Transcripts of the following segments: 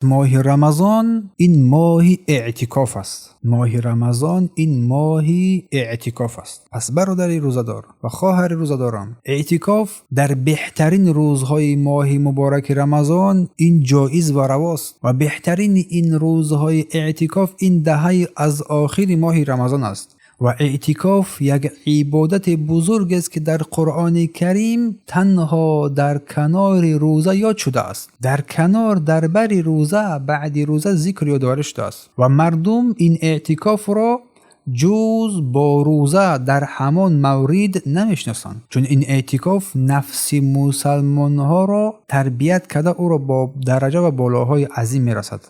ماه رمضان این ماه اعتکاف است. ماه رمضان این ماه اعتکاف است. پس برادر روزدار و خواهر روزداران، اعتکاف در بهترین روزهای ماه مبارک رمضان این جایز و رواست و بهترین این روزهای اعتکاف این دهه از آخر ماه رمضان است. و اعتکاف یک عبادت بزرگ است که در قرآن کریم تنها در کنار روزه یاد شده است. در کنار در بر روزه بعد روزه ذکر یادآوری شده است و مردم این اعتکاف را جز با روزه در همان مورد نمیشناسند، چون این اعتکاف نفس مسلمان ها را تربیت کرده او را با درجه و بالاهای عظیم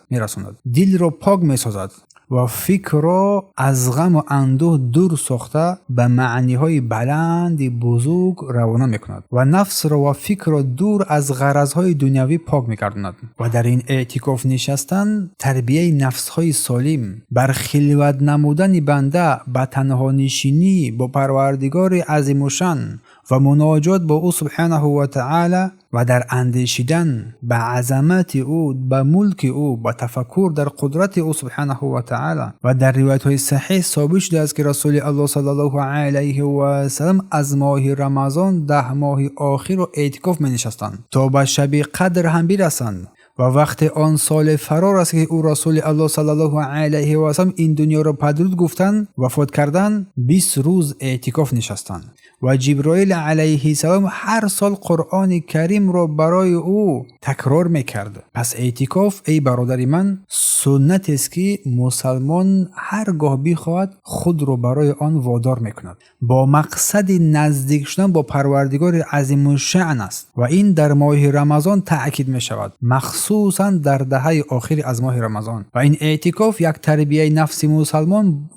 میرساند، دل را پاک میسازد و فکر را از غم و اندوه دور ساخته به معنیهای بلند بزرگ روانه میکند و نفس را و فکر را دور از غرضهای دنیوی پاک میگرداند. و در این اعتکاف نشستن تربیه نفسهای سالم، بر خلوت نمودن بنده، به تنها نشینی با پروردگار عظیم و شان و مناجات با او سبحانه و تعالی و در اندیشیدن به عظمت او، به ملک او، به تفکر در قدرت او سبحانه و تعالی. و در روایت های صحیح ثابت شده است که رسول الله صلی الله علیه و سلم از ماه رمضان 10 ماه آخر را اعتکاف می نشستند تا به شب قدر هم برسند و وقت آن سال فرار است که او رسول الله صلی الله علیه و سلم این دنیا را پدرود گفتند وفات کردند. 20 روز اعتکاف نشستند و جبرائیل علیه السلام هر سال قرآن کریم را برای او تکرار میکرد. پس اعتکاف ای برادر من سنت است که مسلمان هرگاه بخواهد خود را برای آن وادار میکند با مقصد نزدیک شدن با پروردگار عظیم الشأن است و این در ماه رمضان تأکید می شود، مخصوصا در دهه آخر از ماه رمضان. و این اعتکاف یک تربیه نفس مسلمان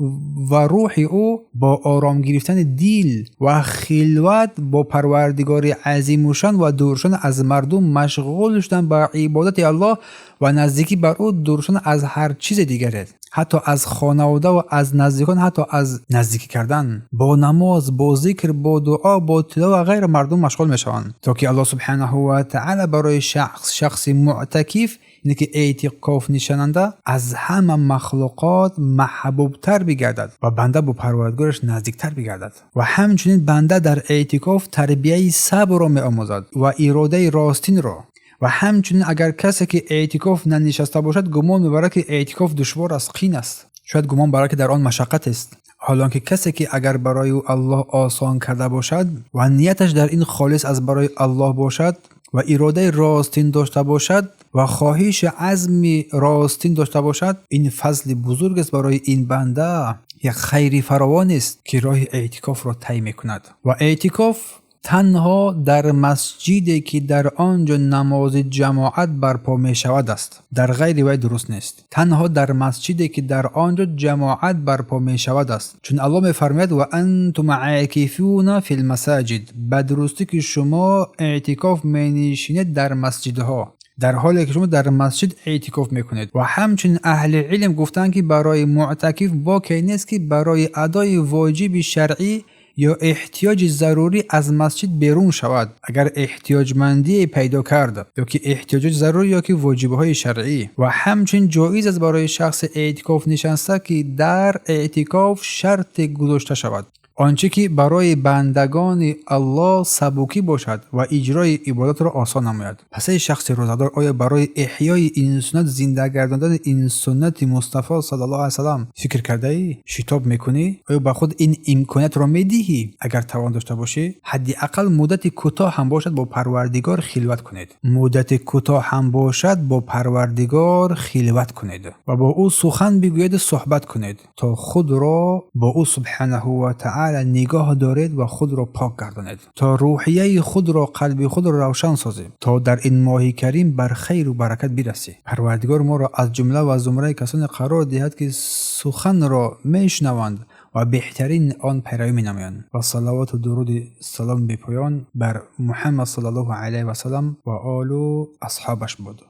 و روح او با آرام گرفتن دل و خلوت با پروردگار عظیم الشأن و دور شدن از مردم، مشغول شدن به عبادت الله و نزدیکی بر او، دور شدن از هر چیز دیگری، حتی از خانواده و از نزدیکان، حتی از نزدیکی کردن با نماز، با ذکر، با دعا، با تلاوت و غیر مردم مشغول میشوند تا که الله سبحانه و تعالی برای شخص معتکف اینه که اعتکاف نشیننده از همه مخلوقات محبوب تر بگردد و بنده با پروردگارش نزدیک تر بگردد. و همچنین بنده در اعتکاف تربیه صبر را می آموزد و اراده راستین را. و همچنین اگر کسی که اعتکاف ننشسته باشد گمان میبرد که اعتکاف دشوار است، قین است، شاید گمان برای که در آن مشقت است، حالان که کسی که اگر برای او الله آسان کرده باشد و نیتش در این خالص از برای الله باشد و اراده راستین داشته باشد و خواهش عزم راستین داشته باشد، این فضل بزرگ است برای این بنده، یک خیری فراوان است که راه اعتکاف را طی میکند. و اعتکاف تنها در مسجدی که در آنجا نماز جماعت برپا می شود است، در غیر وی درست نیست. تنها در مسجدی که در آنجا جماعت برپا می شود است، چون الله می فرماید و انتم عاکفون فی المساجد، به درستی که شما اعتکاف می نشینید در مسجدها، در حالی که شما در مسجد اعتکاف میکنید. و همچنین اهل علم گفتند که برای معتکف واقعی نیست که برای ادای واجب شرعی یا احتیاج ضروری از مسجد بیرون شود اگر احتیاجمندی پیدا کرد، یا که احتیاج ضروری یا که واجبهای شرعی. و همچنین جایز است برای شخص اعتکاف نشسته که در اعتکاف شرط گذاشته شود، آنچه که برای بندگان الله سبکی باشد و اجرای عبادت را آسان نماید. پس ای شخص روزدار، آیا برای احیای این سنت، زنده گرداندن این سنت مصطفی صلی الله علیه و سلم فکر کرده ای؟ شتاب میکنی؟ آیا به خود این امکانیت را میدهی؟ اگر توان داشته باشی، حداقل مدت کوتاه هم باشد با پروردگار خلوت کنید. مدت کوتاه هم باشد با پروردگار خلوت کنید و با او سخن بگویید، صحبت کنید تا خود را با او سبحانه و تعالی نگاه دارید و خود را پاک گردانید، تا روحیه خود را، قلب خود را روشن سازید، تا در این ماه کریم بر خیر و برکت برسید. پروردگار ما را از جمله و زمره کسانی قرار دهد که سخن را میشنوند و بهترین آن پیروی می‌نمایند. و صلوات و درود سلام به پایان بر محمد صلی الله علیه و سلم و آل و اصحابش باد.